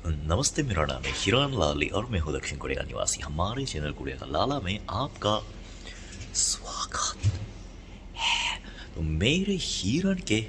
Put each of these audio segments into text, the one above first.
नमस्ते, मेरा नाम है हिरान लाली और मैं हूँ दक्षिण कोरिया का निवासी। हमारे चैनल कोरिया का लाला में आपका स्वागत है। तो मेरे हिरण के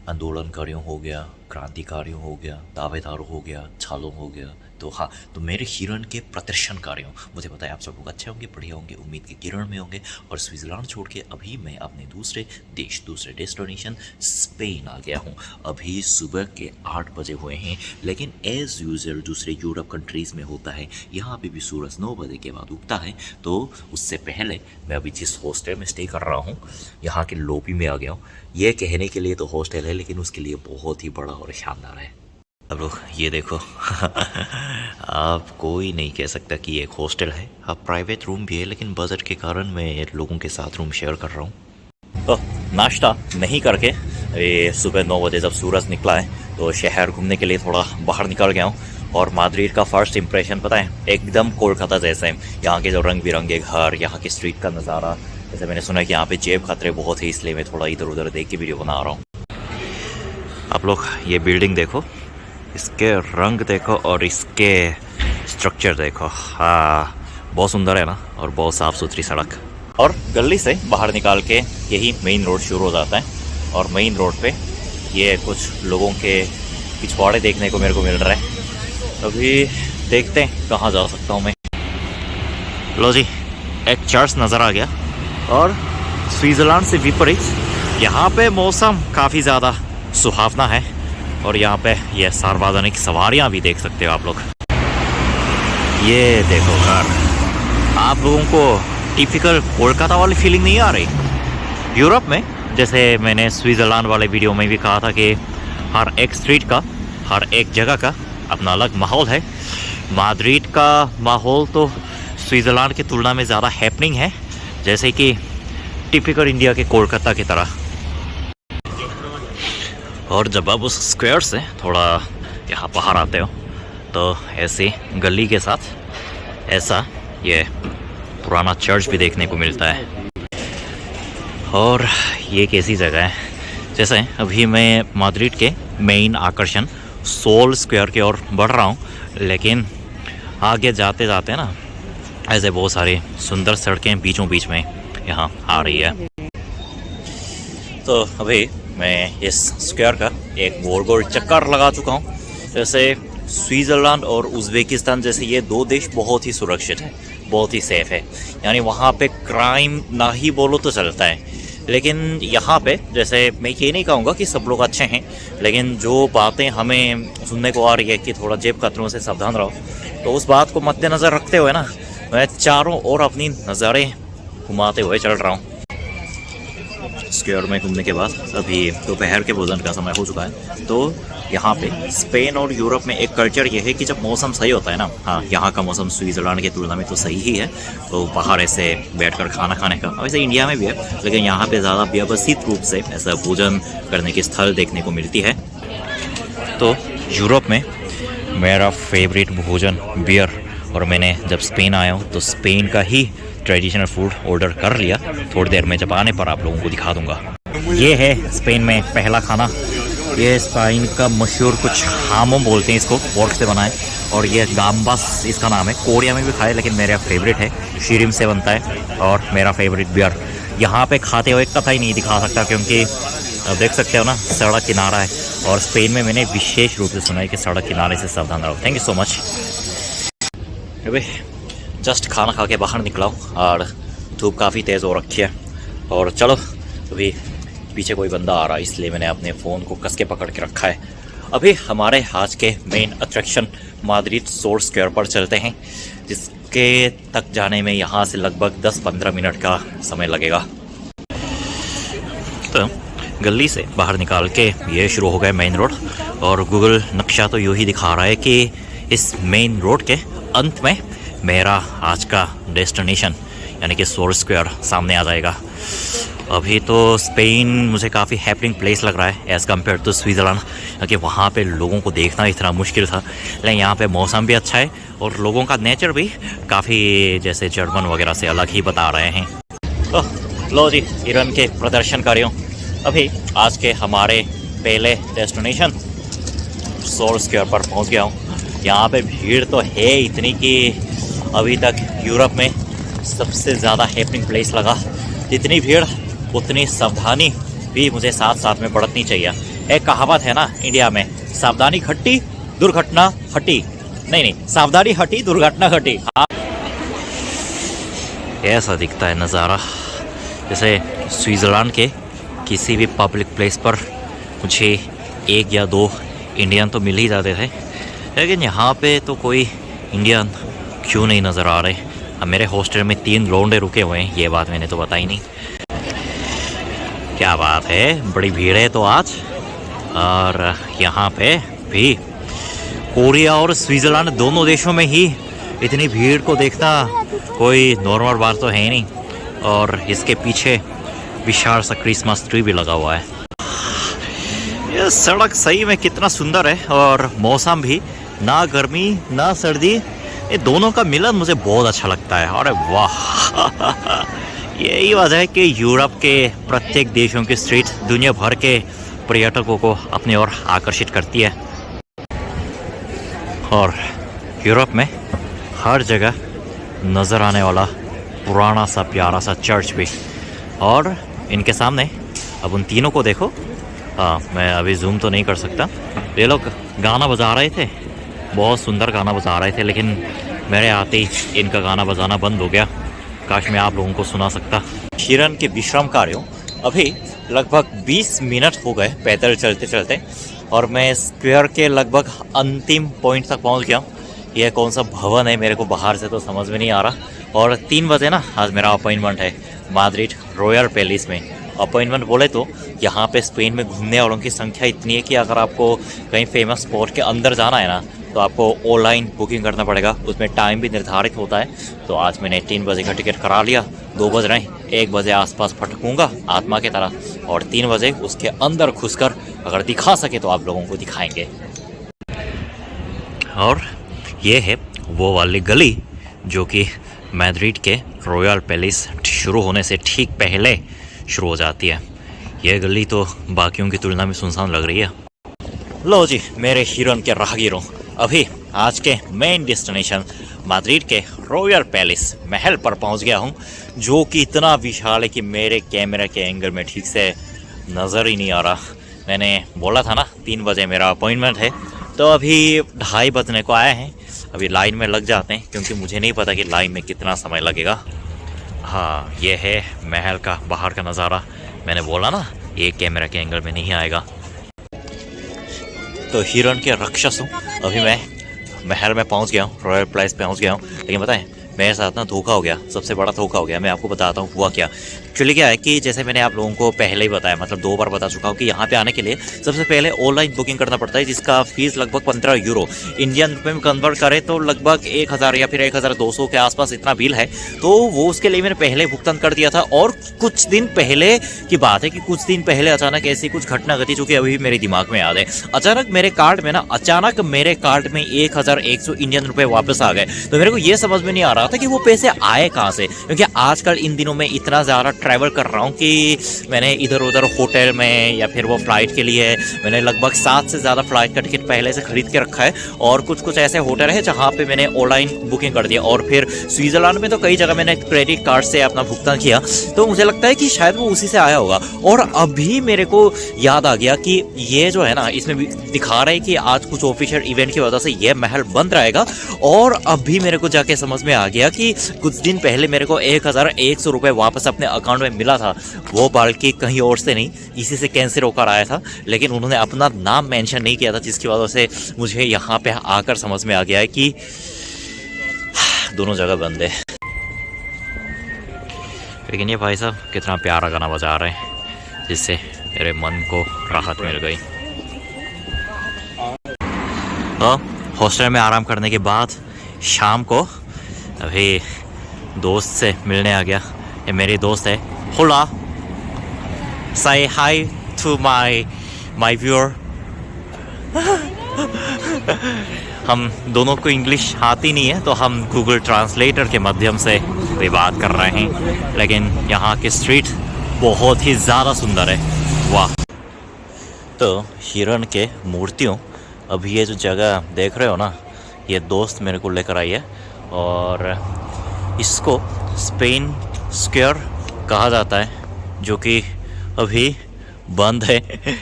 आंदोलनकारियों हो गया, क्रांतिकारियों हो गया, दावेदारों हो गया, छालों हो गया, तो हाँ, तो मेरे हिरण के प्रदर्शनकारियों, मुझे पता है आप सब लोग अच्छे होंगे, बढ़िया होंगे, उम्मीद के किरण में होंगे। और स्विट्ज़रलैंड छोड़ के अभी मैं अपने दूसरे डेस्टिनेशन स्पेन आ गया हूँ। अभी सुबह के 8 बजे हुए हैं, लेकिन एज़ यूजल दूसरे यूरोप कंट्रीज़ में होता है, यहाँ पे भी सूरज 9 बजे के बाद उगता है। तो उससे पहले मैं अभी जिस हॉस्टल में स्टे कर रहा हूँ, यहाँ के लॉबी में आ गया हूँ। ये कहने के लिए तो हॉस्टल है, लेकिन उसके लिए बहुत ही बड़ा और शानदार है। अब लोग ये देखो आप कोई नहीं कह सकता कि ये एक हॉस्टल है। हाँ, प्राइवेट रूम भी है, लेकिन बजट के कारण मैं लोगों के साथ रूम शेयर कर रहा हूँ। तो नाश्ता नहीं करके ये सुबह 9 बजे जब सूरज निकला है तो शहर घूमने के लिए थोड़ा बाहर निकल गया हूँ। और माद्रिद का फर्स्ट इम्प्रेशन पता है, एकदम कोलकाता जैसे है। यहाँ के जो रंग बिरंगे घर, यहाँ के स्ट्रीट का नज़ारा, जैसे मैंने सुना है कि यहाँ पे जेब खतरे बहुत है, इसलिए मैं थोड़ा इधर उधर देख के वीडियो बना रहा हूँ। आप लोग ये बिल्डिंग देखो, इसके रंग देखो और इसके स्ट्रक्चर देखो। हाँ, बहुत सुंदर है ना, और बहुत साफ़ सुथरी सड़क। और गली से बाहर निकाल के यही मेन रोड शुरू हो जाता है। और मेन रोड पे ये कुछ लोगों के पिछवाड़े देखने को मेरे को मिल रहा है। अभी देखते हैं कहाँ जा सकता हूँ मैं। लो जी, एक चर्च नज़र आ गया। और स्विट्ज़रलैंड से विपरीत यहाँ पे मौसम काफ़ी ज़्यादा सुहावना है। और यहाँ पे ये सार्वजनिक सवारियाँ भी देख सकते हो आप लोग। ये देखो घर। आप लोगों को टिपिकल कोलकाता वाली फीलिंग नहीं आ रही? यूरोप में जैसे मैंने स्विट्ज़रलैंड वाले वीडियो में भी कहा था कि हर एक स्ट्रीट का, हर एक जगह का अपना अलग माहौल है। माद्रिद का माहौल तो स्विट्ज़रलैंड की तुलना में ज़्यादा हैपनिंग है, जैसे कि टिपिकल इंडिया के कोलकाता की तरह। और जब आप उस स्क्वायर से थोड़ा यहाँ बाहर आते हो तो ऐसी गली के साथ ऐसा ये पुराना चर्च भी देखने को मिलता है। और ये कैसी जगह है, जैसे अभी मैं माद्रिद के मेन आकर्षण सोल स्क्वायर की ओर बढ़ रहा हूँ, लेकिन आगे जाते जाते ना ऐसे बहुत सारी सुंदर सड़कें बीचों बीच में यहाँ आ रही है। तो अभी मैं इस स्क्वायर का एक गोल गोल चक्कर लगा चुका हूँ। जैसे स्विट्ज़रलैंड और उज़्बेकिस्तान जैसे ये दो देश बहुत ही सुरक्षित है, बहुत ही सेफ़ है। यानी वहाँ पे क्राइम ना ही बोलो तो चलता है। लेकिन यहाँ पे जैसे मैं ये नहीं कहूँगा कि सब लोग अच्छे हैं, लेकिन जो बातें हमें सुनने को आ रही है कि थोड़ा जेब खतरों से सावधान रहो, तो उस बात को मद्देनज़र रखते हुए ना मैं चारों ओर अपनी नज़ारे घुमाते हुए चल रहा हूँ। स्क्वायर में घूमने के बाद अभी दोपहर के भोजन का समय हो चुका है। तो यहाँ पे स्पेन और यूरोप में एक कल्चर ये है कि जब मौसम सही होता है ना, हाँ, यहाँ का मौसम स्विट्ज़रलैंड की तुलना में तो सही ही है, तो बाहर ऐसे बैठकर खाना खाने का, वैसे इंडिया में भी है, लेकिन यहाँ पे ज़्यादा व्यवस्थित रूप से ऐसा भोजन करने की स्थल देखने को मिलती है। तो यूरोप में मेरा फेवरेट भोजन बियर, और मैंने जब स्पेन आया हूँ तो स्पेन का ही ट्रेडिशनल फूड ऑर्डर कर लिया। थोड़ी देर में जब आने पर आप लोगों को दिखा दूंगा। ये है स्पेन में पहला खाना। ये स्पेन का मशहूर कुछ हामो बोलते हैं इसको, पोर्क से बना है, और ये गाम्बास इसका नाम है। कोरिया में भी खाया, लेकिन मेरा फेवरेट है, शीरिम से बनता है। और मेरा फेवरेट बियर यहाँ पे खाते हुए कथा ही नहीं दिखा सकता, क्योंकि देख सकते हो ना सड़क किनारा है। और स्पेन में मैंने विशेष रूप से सुना है कि सड़क किनारे से सावधान रहो। Thank you so much. अबे जस्ट खाना खा के बाहर निकला हूँ और धूप काफ़ी तेज़ हो रखी है। और चलो, अभी पीछे कोई बंदा आ रहा है, इसलिए मैंने अपने फ़ोन को कस के पकड़ के रखा है। अभी हमारे आज के main attraction Madrid Sol square पर चलते हैं, जिसके तक जाने में यहाँ से लगभग 10-15 मिनट का समय लगेगा। तो गली से बाहर निकाल के ये शुरू हो गया मेन रोड। और गूगल नक्शा तो यूँ ही दिखा रहा है कि इस मेन रोड के अंत में मेरा आज का डेस्टिनेशन यानी कि सोल स्क्वायर सामने आ जाएगा। अभी तो स्पेन मुझे काफ़ी हैपनिंग प्लेस लग रहा है एज़ कम्पेयर टू स्विट्ज़रलैंड, क्योंकि वहाँ पे लोगों को देखना इतना मुश्किल था। लेकिन यहाँ पे मौसम भी अच्छा है और लोगों का नेचर भी काफ़ी जैसे जर्मन वगैरह से अलग ही बता रहे हैं। तो लो जी, हिरन के प्रदर्शनकारियों, अभी आज के हमारे पहले डेस्टिनेशन सोल स्क्वायर पर पहुँच गया हूँ। यहाँ पे भीड़ तो है इतनी कि अभी तक यूरोप में सबसे ज़्यादा हैपनिंग प्लेस लगा। जितनी भीड़ उतनी सावधानी भी मुझे साथ साथ में बरतनी चाहिए। एक कहावत है ना इंडिया में, सावधानी खट्टी दुर्घटना हटी, नहीं सावधानी हटी दुर्घटना घटी। हाँ, ऐसा दिखता है नज़ारा जैसे स्विट्ज़रलैंड के किसी भी पब्लिक प्लेस पर मुझे 1 या 2 इंडियन तो मिल ही जाते थे, लेकिन यहाँ पे तो कोई इंडियन क्यों नहीं नज़र आ रहे। अब मेरे हॉस्टल में 3 लौंडे रुके हुए हैं, ये बात मैंने तो बताई नहीं। क्या बात है, बड़ी भीड़ है तो आज। और यहाँ पे भी कोरिया और स्विट्ज़रलैंड दोनों देशों में ही इतनी भीड़ को देखना कोई नॉर्मल बात तो है नहीं। और इसके पीछे विशाल सा क्रिसमस ट्री भी लगा हुआ है। ये सड़क सही में कितना सुंदर है, और मौसम भी ना गर्मी ना सर्दी, ये दोनों का मिलन मुझे बहुत अच्छा लगता है। अरे वाह यही वजह है कि यूरोप के प्रत्येक देशों की स्ट्रीट दुनिया भर के पर्यटकों को अपनी ओर आकर्षित करती है। और यूरोप में हर जगह नज़र आने वाला पुराना सा प्यारा सा चर्च भी। और इनके सामने अब उन तीनों को देखो। हाँ, मैं अभी जूम तो नहीं कर सकता। ये लोग गाना बजा रहे थे, बहुत सुंदर गाना बजा रहे थे, लेकिन मेरे आते ही इनका गाना बजाना बंद हो गया। काश मैं आप लोगों को सुना सकता। हिरन के विश्राम कार्यों अभी लगभग 20 मिनट हो गए पैदल चलते चलते, और मैं स्क्वायर के लगभग अंतिम पॉइंट तक पहुंच गया हूँ। यह कौन सा भवन है मेरे को बाहर से तो समझ में नहीं आ रहा। और 3 बजे ना आज मेरा अपॉइंटमेंट है माद्रिद रॉयल पैलेस में। अपॉइंटमेंट बोले तो यहाँ पे स्पेन में घूमने वालों की संख्या इतनी है कि अगर आपको कहीं फेमस स्पॉट के अंदर जाना है ना तो आपको ऑनलाइन बुकिंग करना पड़ेगा। उसमें टाइम भी निर्धारित होता है। तो आज मैंने 3 बजे का टिकट करा लिया। 2 बज रहे हैं, 1 बजे आसपास फटकूंगा आत्मा की तरह, और 3 बजे उसके अंदर घुसकर अगर दिखा सके तो आप लोगों को दिखाएंगे। और ये है वो वाली गली जो कि मैड्रिड के रॉयल पैलेस शुरू होने से ठीक पहले शुरू हो जाती है। यह गली तो बाकियों की तुलना में सुनसान लग रही है। लो जी मेरे हिरन के राहगीरों, अभी आज के मेन डेस्टिनेशन मैड्रिड के रॉयल पैलेस महल पर पहुंच गया हूं, जो कि इतना विशाल है कि मेरे कैमरे के एंगल में ठीक से नज़र ही नहीं आ रहा। मैंने बोला था ना 3 बजे मेरा अपॉइंटमेंट है, तो अभी 2:30 बजने को आए हैं। अभी लाइन में लग जाते हैं, क्योंकि मुझे नहीं पता कि लाइन में कितना समय लगेगा। हाँ, ये है महल का बाहर का नज़ारा। मैंने बोला ना ये कैमरा के एंगल में नहीं आएगा। तो हिरन के राक्षस हूँ, अभी मैं महल में पहुँच गया हूँ, रॉयल पैलेस पहुँच गया हूँ। लेकिन बताएं मेरे साथ ना धोखा हो गया, सबसे बड़ा धोखा हो गया। मैं आपको बताता हूँ हुआ क्या। एक्चुअली क्या है कि जैसे मैंने आप लोगों को पहले ही बताया, मतलब 2 बार बता चुका हूँ कि यहाँ पे आने के लिए सबसे पहले ऑनलाइन बुकिंग करना पड़ता है, जिसका फीस लगभग 15 यूरो इंडियन रुपये में कन्वर्ट करें तो लगभग 1000 या फिर 1200 के आसपास इतना बिल है। तो वो उसके लिए मैंने पहले भुगतान कर दिया था। और कुछ दिन पहले की बात है कि कुछ दिन पहले अचानक ऐसी कुछ घटना घटी जो कि अभी मेरे दिमाग में याद है। अचानक मेरे कार्ड में 1100 इंडियन रुपये वापस आ गए। तो मेरे को ये समझ में नहीं आ रहा था कि वो पैसे आए कहाँ से, क्योंकि आजकल इन दिनों में इतना ज़्यादा ट्रैवल कर रहा हूँ कि मैंने इधर उधर होटल में या फिर वो फ्लाइट के लिए मैंने लगभग 7 से ज़्यादा फ्लाइट का टिकट पहले से खरीद के रखा है। और कुछ ऐसे होटल है जहाँ पे मैंने ऑनलाइन बुकिंग कर दिया। और फिर स्विट्ज़रलैंड में तो कई जगह मैंने क्रेडिट कार्ड से अपना भुगतान किया, तो मुझे लगता है कि शायद वो उसी से आया होगा। और अभी मेरे को याद आ गया कि ये जो है ना, इसमें दिखा रहा है कि आज कुछ ऑफिशियल इवेंट की वजह से ये महल बंद रहेगा। और अभी मेरे को जाके समझ में आ गया कि कुछ दिन पहले मेरे को 1100 रुपये वापस अपने अकाउंट में मिला था। वो बल्कि कहीं और से नहीं, इसी से कैंसिल होकर आया था, लेकिन उन्होंने अपना नाम मेंशन नहीं किया था, जिसकी वजह से मुझे यहाँ पे आकर समझ में आ गया है कि दोनों जगह बंद है। लेकिन ये भाई साहब कितना प्यारा गाना बजा रहे हैं, जिससे मेरे मन को राहत मिल गई। हॉस्टल में आराम करने के बाद शाम को अभी दोस्त से मिलने आ गया। ये मेरी दोस्त है। होला, say hi to my viewer। हम दोनों को इंग्लिश आती नहीं है, तो हम गूगल ट्रांसलेटर के माध्यम से भी बात कर रहे हैं। लेकिन यहाँ की स्ट्रीट बहुत ही ज़्यादा सुंदर है, वाह। तो हिरन के मूर्तियों, अभी ये जो जगह देख रहे हो ना, ये दोस्त मेरे को लेकर आई है और इसको स्पेन स्क्वायर कहा जाता है, जो कि अभी बंद है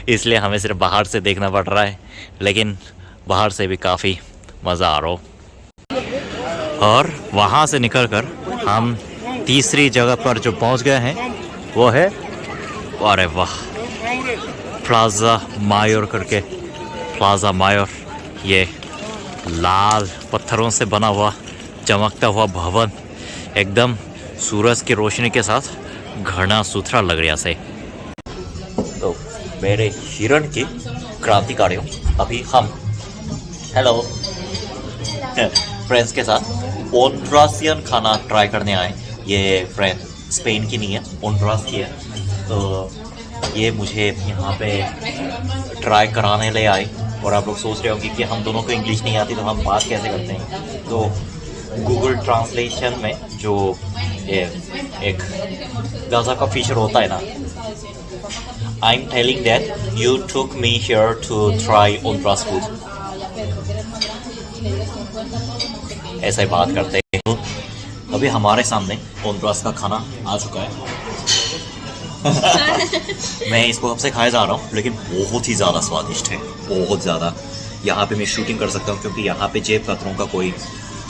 इसलिए हमें सिर्फ बाहर से देखना पड़ रहा है, लेकिन बाहर से भी काफ़ी मज़ा आ रहा हो। और वहाँ से निकलकर हम तीसरी जगह पर जो पहुँच गए हैं वो है, अरे वाह, प्लाजा मायोर करके। प्लाजा मायोर, ये लाल पत्थरों से बना हुआ चमकता हुआ भवन, एकदम सूरज की रोशनी के साथ घना सुथरा लग रहा से। तो मेरे हिरण की क्रांतिकारियों, अभी हम हेलो फ्रेंड्स के साथ ओंड्रासियन खाना ट्राई करने आए। ये फ्रेंड स्पेन की नहीं है, ओंड्रास की है। तो ये मुझे यहाँ पे ट्राई कराने ले आए और आप लोग सोच रहे होंगे कि हम दोनों को इंग्लिश नहीं आती तो हम बात कैसे करते हैं। तो गूगल ट्रांसलेशन में जो ये एक गाजा का फीचर होता है ना, I am telling that you took me here to try ओंड्रास फूड, ऐसे बात करते हैं। तो अभी हमारे सामने ओंड्रास का खाना आ चुका है मैं इसको कब से खाया जा रहा हूँ, लेकिन बहुत ही ज़्यादा स्वादिष्ट है, बहुत ज़्यादा। यहाँ पे मैं शूटिंग कर सकता हूँ क्योंकि यहाँ पे जेब कतरों का कोई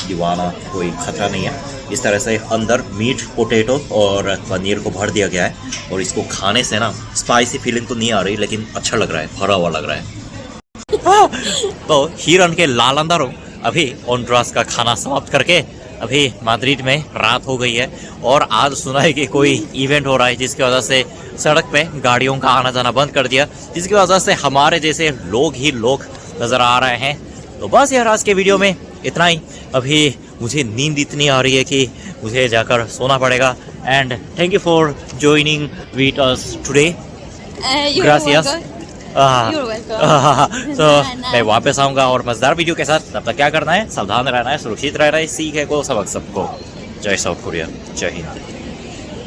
दीवाना, कोई खतरा नहीं है। इस तरह से अंदर मीट, पोटैटो और पनीर को भर दिया गया है और इसको खाने से ना स्पाइसी फीलिंग तो नहीं आ रही, लेकिन अच्छा लग रहा है, भरा हुआ लग रहा है। तो हिरन के लाल अंदरों अभी ओंड्रास का खाना समाप्त करके अभी माद्रिद में रात हो गई है और आज सुना है कि कोई इवेंट हो रहा है जिसकी वजह से सड़क पे गाड़ियों का आना जाना बंद कर दिया, जिसकी वजह से हमारे जैसे लोग ही लोग नज़र आ रहे हैं। तो बस यार आज के वीडियो में इतना ही। अभी मुझे नींद इतनी आ रही है कि मुझे जाकर सोना पड़ेगा। And thank you for joining with us today. Gracious. तो मैं वापस आऊँगा और मज़ेदार वीडियो के साथ। तब तक क्या करना है, सावधान रहना है, सुरक्षित रहना है, सीख है को सबक सबको। जय साउथ कोरिया, जय हिंद।